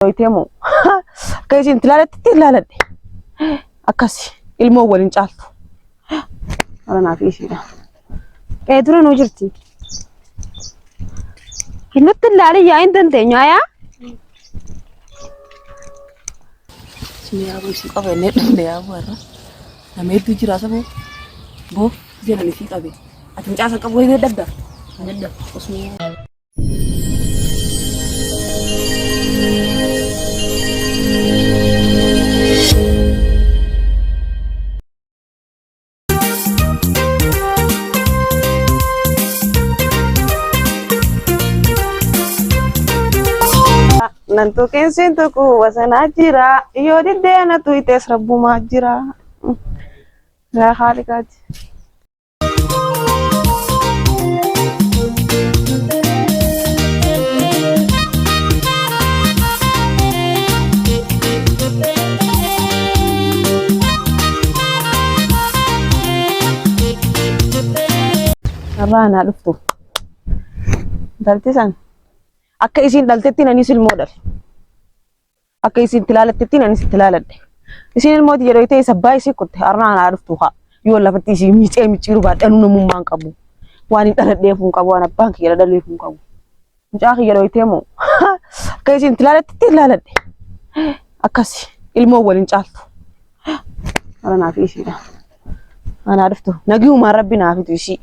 Itemo kaisin tilalat akasi ilmo walin caaltu ana fiishida dura no jirti kinat laali ya intan teenya ya siya bo si qabe ne dole ya bara ameetu jira sabo bo jela li fi qabe atin jaasa qabo ide dabda usmi nanto kensin tuku wasana jira iyo didena tu ites rabbu majira la khalikat abana duftu daltisan akka isin daltetti nani sil modal akka isin tilaletti nani sil tilaladde isin il mod yedo ite sabay sikut arna na arftu ha yo la fatti si mi ce mi ciru ba danu mum man qabu wani daladde fun qabu wana bank yeda dalle fun qabu jax yedo ite mo akka isin tilaletti tilaladde akasi il mo walin caaltu arna fi shi da ana arftu nagiu ma rabbina fitu shi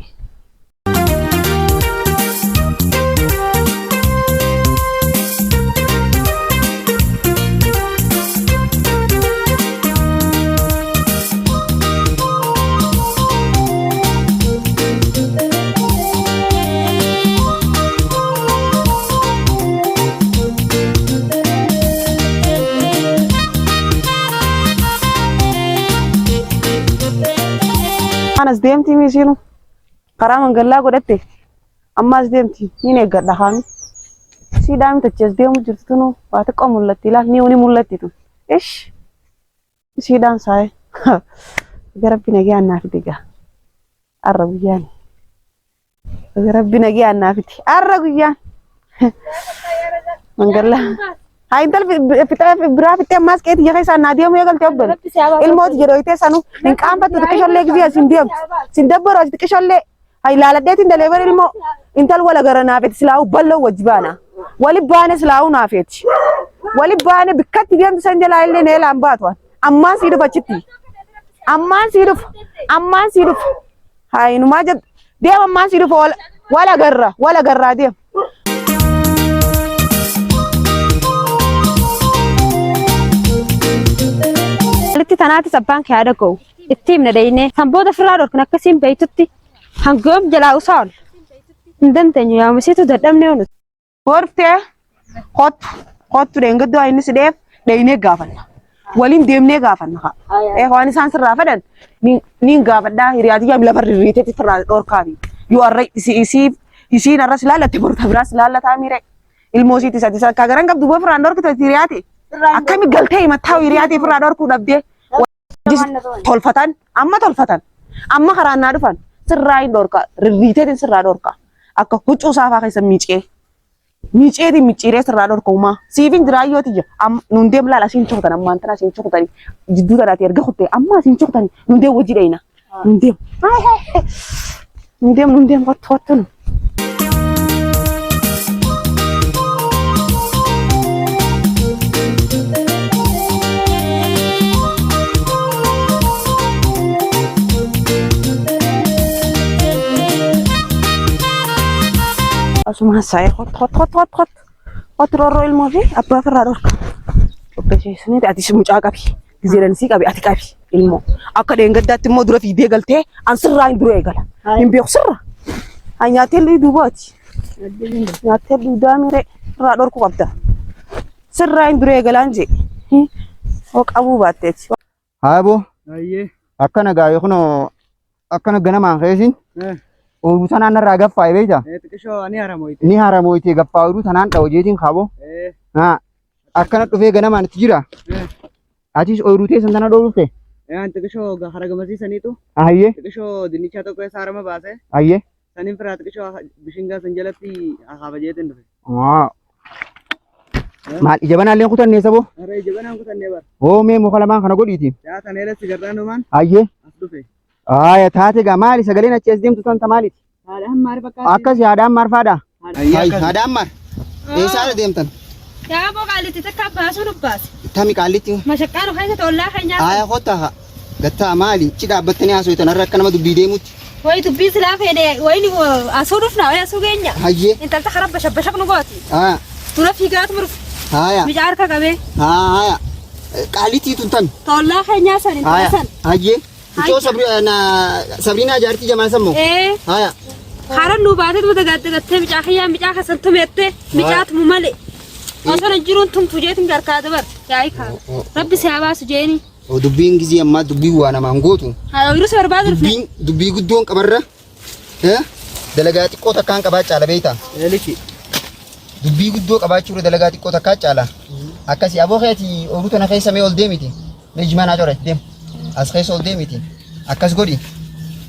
أنا زديمتي ميسينو كرام نقلا قدرتي أما زديمتي مين يقدر خامي سيدام تجزديم جرتنو باتقوم ملتي لا نيوني ملتي تو إيش سيدام ساي ربي نجي عنا في دقة الرجال ربي نجي عنا في الرجال نقلا هاي انت في برافت ماس كيت يا خيس ناديهم يقول تقبل الموت جرويته سانو ان كان بت تكشل لك فيها سندبر تكشل لي هاي لا لديت ان دليفر المو انت ولا غرنا في سلاو بلو وجبانا ولي بان سلاو نافيت ولي بان بكت ديم سنجل اللي نيل امباتوان اما سيدو بچتي اما سيدو هاي نما جد ديم اما سيدو ولا غرا ديم تناتي سبان كادكو التيم ندينه سنبوده فرادور كنا كسين بيتتي هنقوم جلاو صال ندنتني يا مسيتو ددمنه ورفته خط رنگدو اين سديف دينه غافنا ولين ديمنه غافنا اي خواني سانسر رافدن نين غافدا رياضي يام لبر ريتي فرادور كابي يو ار يسي نرس لا لا تبر تبراس لا لا تاميره الموسيتي سادسا كاغران قبدو بفراندور كتيرياتي اكامي غلتي متاو رياضي فرادور كو دبده tolfatan amma karaana dhufan sirraayin dorka rirriiteetiin sirraa dorka akka huccuu saafaa keessa miiceetiin micciiree sirraa dorka uumaa siifin jiraayyooti nuun deem laala siin cukutan ammaan tana siin cukutanii jidduu tanaati erga kuttee amma siin cukutanii nuun deem wajji dhayina nuun deem wattu Asuma saya hot roro ilmu fi apa ferrador oke sini ati semuca kabi giziran si kabi ati kabi ilmu akka dengaddat mo dura fi degalte an sirra induro egala imbe sirra anya teli dubati ya teli damire ferrador ku qabda sirra induro egala anje o qabu batet habo ayye akkana gayo kuno akkana gana man khaysin Uru tanan raga fai beja. Tikisho ani haramoiti. Ni haramoiti gappa uru tanan tawajetin khabo. Ha. Akkana tufe gana man tijira. Atis uru te santana do rufe. Yan tikisho haraga masi sanitu. Ayye. Tikisho dinicha to ko sarama base. Ayye. Sanin frat tikisho bishinga sanjalati akhabajetin do. Ah. Maal ija banaallee kutannee saboo? Aree jabanaan kutannee bar. Oo mee muka lamaan kana godhiiti. Yaatan eelatti garraanumaan Ayyee. as dhufe. Aaya taate gaa maali sagaleen achi as deemtu tanta maaliiti? Haadhaan maal fakkaatti? Akkas yaadaan marfaadha. Ayyaa Haadhaan mar. Eessaadha deemtan? Yaa boo qaallitti takka baasuu dubbaas. Tami qaallitti. Mashaqaan keessa tollaa keenyaa. Aaya kottaa gattaa maali? Ci dhaabbattanii haasoftan har'a akka nama dubbii deemutti. Wayi dubbii silaa fedhe wayini asuu dhufna wayi asuu geenya. Hayyee. Intalta karaa bashak nu gooti. Haa. Dura fiigaatu murfu. Haaya. Mica harka qabee. Haaya. Qaallitti tun tami. Tollaa keenyaa san intala san. Hayyee. Ittoo Sabriinaa jaartii jamaa sammoo. Haaya. Karan nu baatee tuuta gattee micaa kiyyaa micaa kasan tumeette micaatu mu malee. Osoo jiruun tumtu jeetiin garkaa dabar yaa'ii kaa. Rabbi si haa baasu jeeni. Dubbiin gizii ammaa dubbii waa namaan gootu. Haa oyiruus barbaadu dhufne. Dubbii guddoon qabarra. Dalagaa xiqqoo takkaan qabaa caala beeyta. Eeliki. Dubbii guddoo qabaachuudha dalagaa xiqqoo takkaa caala. Akkasii aboo keeti ooluu tana keessa mee ol deemiti. Mee jimaanaa jora deem. As keessa ol deemiti. Akkas godhi.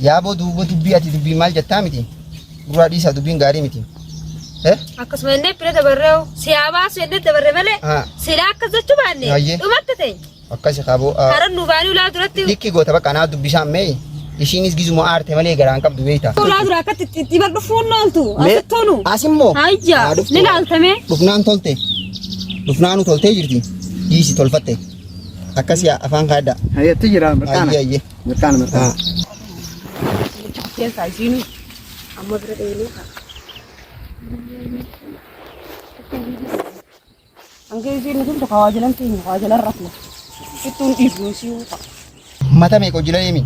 Yaaboo duuba dubbii ati dubbii maal jettaa miti. Duraa dhiisaa dubbiin gaarii miti. Akkasuma inni bira dabarreewu siyaa baasu inni dabarre malee silaa akkas jechuu baanne dhumatti ta'e. Akkasi qabu. Karan nu baanii ulaa duratti. Likki goota bakka anaa dubbisaan mee ishiinis gizuma aarte malee garaan qabdu beeyta. Ulaa dura akka itti bar dhufuun ooltu asittoonu. Asimmoo. Hayya ni laaltame. Dhufnaan tolte. Dhufnaanu toltee jirti. Dhiisi tolfatte. Akkasi afaan kaadda. Hayyatti jira mirkaana. Hayyee. Mirkaana mirkaana. Keessa isiinu amma bira dheelee kaa. Angga isiinu kun kawajalan keenya kawajalan rafna. Ittuun dhiifuu si'uu ta'a. Mata meeqa hojii deemi?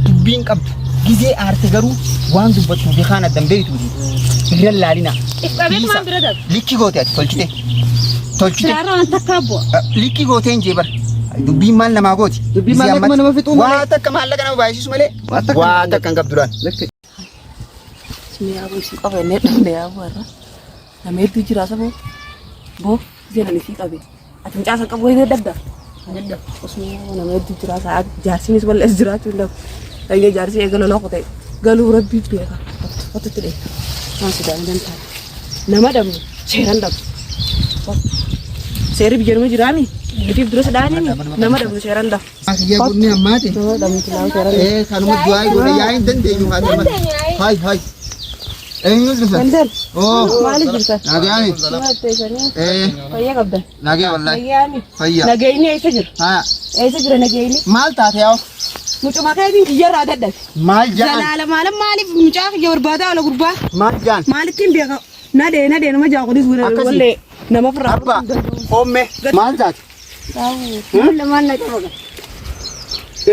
Dubbiin qabdu gizee aarte garuu waan dubbattu beekaan addan beektuuti. Irra laalina. Ifqabeetu waan bira darbu. Likki goote ati tolchite. Tolchite. Siraarra waan takkaa bu'a. Likki gootee hin jeebar. Dubbiin maal namaa gooti? Dubbiin maallaqa nama fixuu malee. Waa takka maallaqa nama baay'isu malee. Waa takka hin qabdudhaan. Ismi abu si qabe ne dande abu arra. Nameetu jira sabo. Bo jena ni si qabe. Ati micaa san qabu wayii dabda. Dabda. Usmi nameetu jira sa jaarsinis wal es jira tu ndab. Dangee jaarsi eegalo loo qote. Galuu rabbi beeka. Qote tide. Waan sidaa dan taa. Nama dabu seeran dabu. Seeri bijaruma jiraani. Bitiif dura sadaani nama dabu seeran dabu. Asiyyaa bunni ammaati. Dabu tilaa seeran. Kanuma du'aa godha yaa'in dandeenyu haa ta'u. Hai hai. Eenyutu dhufe? Gandel. Oo. Maali jirta? Nagaani. Nagaate sanii. Fayyaa qabda. Nagee wallahi. Nagaani. Fayyaa. Nagayni eessa jira? Haa. Eessa jira nagayni? Maal taate yaa? Mucuma keetiin kiyyarraa dadhabe. Maal jaan? Jalaala maaliif mucaa kiyya barbaadaa ola gurbaa? Maal jaan? Maalittiin beeka? Nadee nama jaaqulis wallee nama firraa. Abba. Homme. Maal taate? Lamaan na qabaga.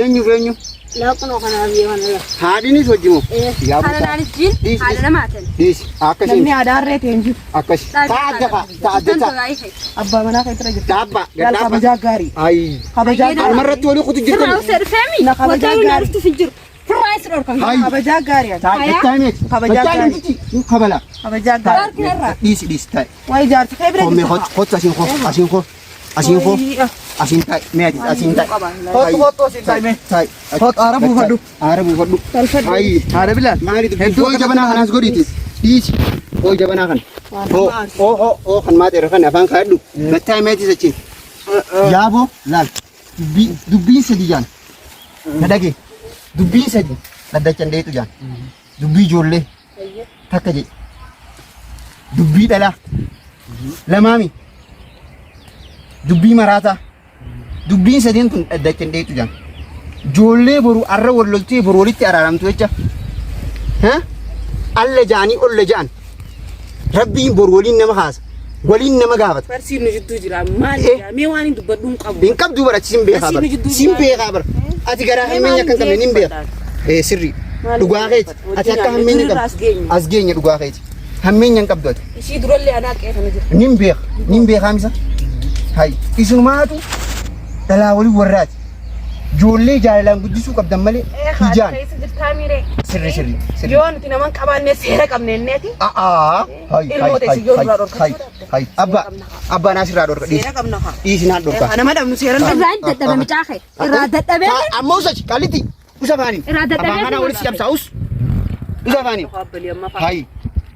Eenyu? Laaqunoo kanaa biyya kana. Haadhinis wajjimoo? Haala naanis jiin haala namaatiin. Dhiisi. Akkasiin. Namni aadaarree ta'e hin jiru. Akkasi. Taa'adda. Abbaa manaa kan jira. Dhaabba. Yaal kabajaa gaarii. Ayi. Kabajaa gaarii. Almarratti walii kutu jirtu. Sirraa uffee dhufeemi. Na kabajaa gaarii. Wanta hin jiru. Firraa isa dhorkan. Kabajaa gaarii. Taa'adda miti. Kabajaa gaarii. Kabala. Kabajaa gaarii. Dhiisi taa'e. Wayi jaarti kee bira Homme hot asiin koo. Asiin taa'e. Meeti asiin taa'e. Hottu asiin taa'e mee. Taa'e. Hot aara buufadhu. Aara buufadhu. Ayi. Haadha bilaal. Maaliif hedduu jabanaa kanaas godhiiti. Dhiisi. Oo jabanaa kana. Oo kan maateera kan afaan kaadhu. Gattaa meetis achiin. Yaaboo laal. Dubbiin sadii jaan. Nadhagee. Dubbiin sadii. Dhaddachan dheetu jaan. Dubbii ijoollee. Takka jedhe. Dubbii dhalaa. Lamaami. Dubbii maraataa. Dubbiin sadiin kun dhaddachan dheetu jaan. Ijoollee boru arra walloltee boru walitti araaramtu jecha. Alla jaanii olla jaan. Rabbiin boru waliin nama haasa. Waliin nama gaafata. Barsiin nu jidduu jira. Maali jira? Mee waan hin dubbadhu hin qabu. Hin qabdu bara sin beekaa bara. Sin beekaa bara. Ati garaa hammeenya kan qabne nin beeka. Sirri. Dhugaa keeti. Ati akka hammeenya qabdu. As geenya dhugaa keeti. Hammeenya hin qabdu ati. Ishii durallee anaa qeefame jira. Nin beeka. Nin beekaa misa. Hai. Isumaatu dhalaa walii warraati. Ijoollee jaalalaan guddisuu qabdan malee hijaan. Sirri. Yoo nuti naman qabaannee seera qabne inneeti. Hai. Abbaan asirraa dhorka dhiisi. Seera qabna haa. Dhiisi naan dhorka. Nama dhabnu seera dhabnu. Irraa hin dadhabe micaa kee. Irraa dadhabee. Amma usachi kallitti. Usa faaniin. Irraa dadhabee. Abbaan kanaa walitti cabsaa us. Usa faaniin. Hai.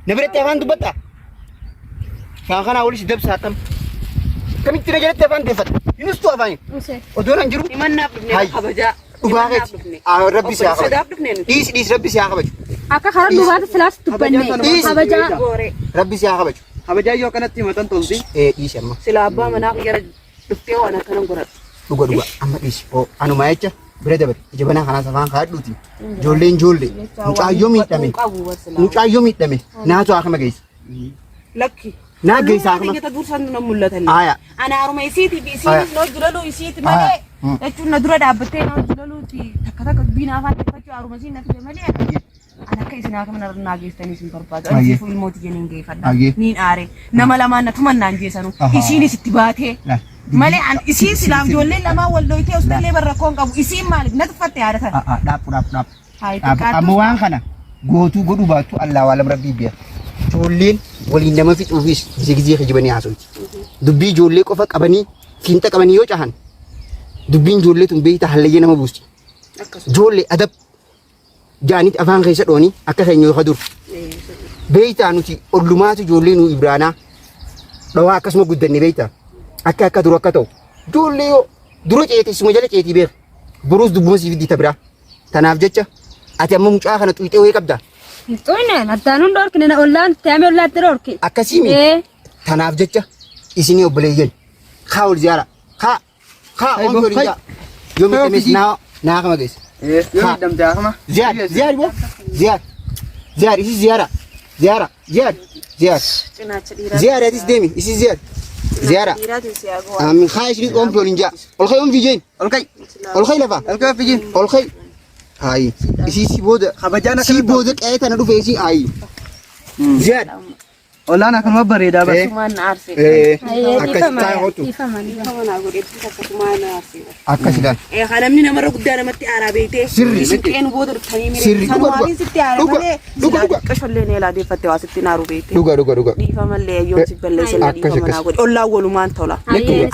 Na biratti afaan dubbatta. Afaan kanaa walitti dabsaa akkam. kamitti na jalatti afaan deeffata yunustu afaan odoon an jiru Himannaa dhufnee kabajaa. dhugaa keeti rabbi si haa kabaju dhiis rabbi si haa kabaju akka karaa duubaatti silaas dubbanne kabajaa rabbi si haa kabaju Kabajaa yoo kanatti himatan tolti. dhiisi amma Sila abbaa manaa gara dhuftee waan akkanan godhadhu. dhuga amma dhiisi anuma jecha bira dabare jabanaa kanaas afaan kaadhuuti ijoolleen mucaayyoo miidhame naatu akama geessa Lakki. naa geessa akama Nyaata dursan na mul'atan. aya Ana haruma isiiti isiinis noo jilaluu isiiti malee jechuun na dura dhaabbattee noo jilaluuti takka biina afaan deeffachuu haruma isiin na fide malee ana akka isin akka mana naageessanii isin barbaadu. Ani siif ilmooti jeniin geeffadha. Niin aare nama lamaan na tumannaan jeesanu isiinis itti baatee malee an isiin silaam ijoolleen lamaan wal dhoyitee ustellee barrakkoon qabu isiin maaliif na tuffatte yaadatan. dhaap amma waan kana gootuu godhu baattu allaa waalam rabbii biya ijoolleen waliin nama fixuufis gizee kijibanii haasofti dubbii ijoollee qofa qabanii fiinxa qabanii yoo cahan dubbiin ijoollee tun beekta hallayyee nama buusti ijoollee adab jaanitti afaan keessa dhooni akka keenya yoo dur beektaa nuti ollumaatu ijoollee nu ibraanaa dhawaa akkasuma guddanne beektaa akka dura akka ta'u ijoollee yoo dura ceetessuma jala ceetii beek boruus dubbuma siif iddita biraa tanaaf jecha ati amma mucaa kana xuyxee wayii qabdaa Toinen, attaanuun dhorkine na ollaan taa'ame ollaatti dhorki. akkasii mi tanaaf jecha isinii obboleeyyan kaa ol ziyaara kaa on ol ijaa yoo miidhames naa kama geessa Yoo miidhamte akama. ziyaar boo ziyaar isi ziyaara Cinaacha dhiiraa. ziyaareetis deemi isi ziyaara Dhiiraatiin si haa kaa isinii oomfi ol injaa ol ka'e oomfi jeen ol ka'e lafaa Alkaa fijiin. ol ka'e ayi isi si booda Kabajaan si booda qe'ee tana dhufe isi ayi ziyaar Ollaan akkanuma bareedaa bara. Sumaan na aarsee. akkasi taa'e hotu Kamanaa godheetti takka sumaan na aarsee. akkasidhaan Namni namarra guddaa namatti aaraa beektee. Sirri. Siqqeen booda dhuftanii miree. Sirri. Kan Dhuga, waaliin sitti aare dhuga, malee. dhuga, dhuga. Qashollee neelaa deeffattee waa sitti naaru beektee. dhuga Dhiifamallee yoon si balleessa na Akkas, dhiifamanaa akkas. godhe. Ollaan walumaan tola.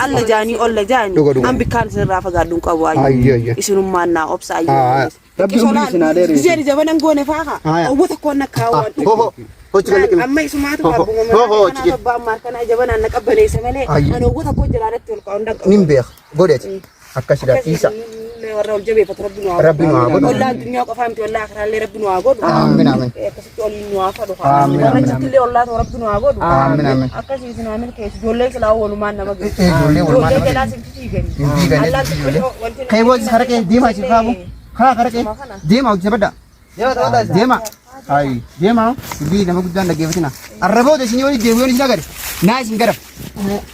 Alla jaanii olla jaanii. Dhuga, dhuga. An bikkaan isinirraa fagaadduun qabu Ayyo, ayyo. ayyo. Isinummaan naa obsa Ah, ayyo. Rabbi umrii isin haa dheereessu. Isheen jabanan goone faaha. Ah, Owwata koon na kaawwan. hochi galli Amma isumaatu Ho, ho, qabu ho, ho, kanaaf abbaan maarkanaa jabanaan na qabbaneessa malee Ayyo. ani owwata koo jalaadatti ol qabu hin nin beek godheeti akkasidhaan isa warra ol jabeeffatu rabbi nu haa Rabbi nu haa godhu. Ollaa addunyaa qofaa miti ollaa karaallee rabbi nu haa godhu. Aamin, aamin. Akkasitti oliin nu haa fadhu. Aamin, Warra aamin, chittillee ollaa ta'u rabbi nu haa godhu. Aamin, aamin. Akkasii isin aamin keessa ijoollee silaa walumaan nama geessu. Ijoollee walumaan nama Ijoollee jalaa simti fiigani. Hin fiigani, Allaan ijoollee. xiqqoo wanti Ka'ee booti karaqee deemaa isin kaabu kaa karaqee deemaa hojii sabadda deemaa ayi deemaa dubbii nama guddaan dhaggeeffatina arraboota isinii waliin deebi'oon isin agari naa isin garaf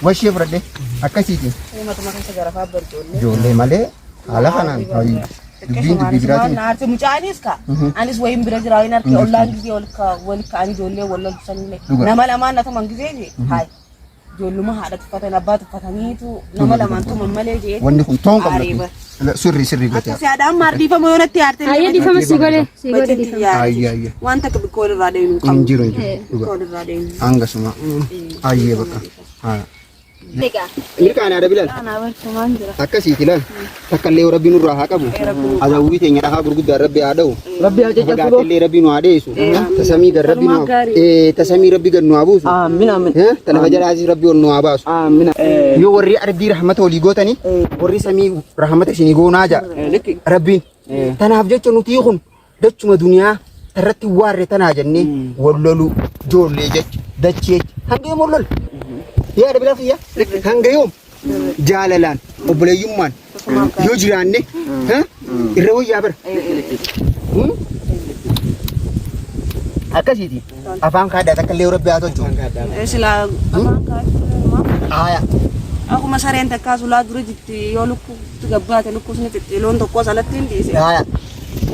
washee fudhadhe akkasiiti uumatuma keessa garafaa barjoollee. ijoollee malee haala kanaan ayi dubbiin dubbii biraatiin Naarti mucaanis ka anis wayin bira jira wayin harki ollaan gisee wal ka'anii ijoollee wal lolchisanillee nama lamaan na tuman gisee hayi ijoolluma haadha tuffatan abbaa tuffataniitu nama lamaan tuman malee jee wanni kun toon qabna sirri gote akkasii haadhaan maardifama yoo natti aarte Ayya dhiifama si godhe dhiifama. ayya waan takka bikka walirraa deemu hin hin qabu jiru bikka dhuga walirraa deemu hangasuma ayyee bakka haa Egaa mirkaan haadha bilal kanaa bartumaan jira akkasiiti laal takka illee rabbi nurraa haa qabu azawwii teenya dhahaa gurguddaa rabbi haa dha'u Rabbi haa jajjabeessu. fagaattillee rabbi nu haa dheessu tasamii gar rabbi nu tasamii rabbi gad nu haa buusu Aamin aamin. tanafa jalaasis rabbi ol nu haa baasu Aamin. yoo warri arbii rahmata walii gootanii warri samii rahmata isinii goonaa jaa rabbiin tanaaf jecha nuti kun dachuma duniyaa irratti waarre tanaa jennee wallolu ijoollee jecha dachee jecha hanga yoom wallol yaada bilaa fiyya hanga yoom jaalalaan obboleeyyummaan yoo jiraanne irra wayyaa bara akkasiiti afaan kaadhaa takka illee rabbi haa tolchu silaa afaan kaa'e aayaa akkuma sareen takkaa sulaa dura jirti yoo lukkuutti gabbaate lukkuusni xixxiiloon tokkos alatti hin dhiise aayaa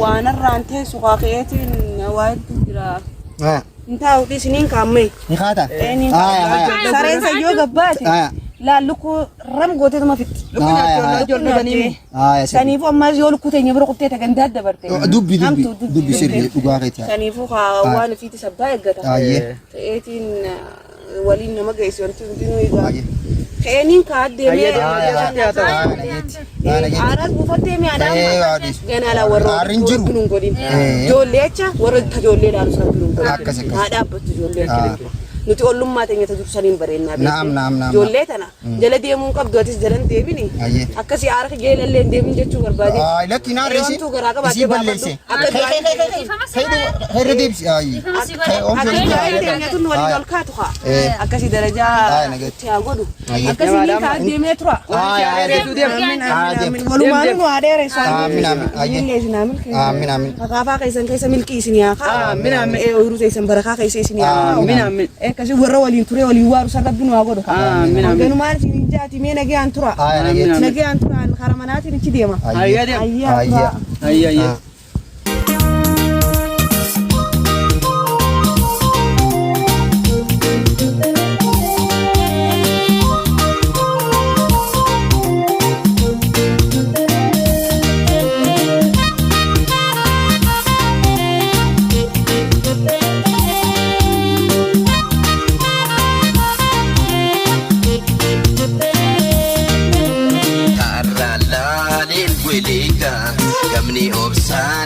waan irraan teessu kaaqeetiin waa'eetti jira aayaa hin taa'uuti isiniin kaammee ni kaata aayaa sareen sayyoo gabbaate aayaa laal lukkuu ram gooteetuma fitti aayaa saniifuu ammas yoo lukkuu teenya bira kuttee gandaa dabarte dubbi sirrii dhugaa keetii saniifuu waan ofiiti sabbaa eeggata Ayyee. ta'eetiin waliin nama geessu wanti hundinuu egaa ka'eeniin kaaddeemee aaras buufattee mi'aadhaan ganaalaa warra Aarriin jiru. hin godhin ijoollee jecha warra ijoollee ilaalu sana hin godhin Akkas, akkas. haa dhaabbattu ijoollee nuti ollummaa teenya tadursaniin bareenna naam ijoollee tana jala deemuun qabdu atis jalan deebini akkasii harka geelallee deemin jechuu barbaade lakki naa reesi garaa qabaatee balleesse akka herre deebisi akkasii darajaa itti haa godhu akkasii ni kaa deemee tura walumaan nu adeereessu amiin akaafaa keessan keessa milkii isin yaa ooyiruu keessan barakaa keessa isin yaa akkasii warra waliin ture waliin waaru sarrabbi nu haa godhu ganumaan isin jaati mee nagayaan tura karaa manaatiin ichi deema ayyaa Kamni obsa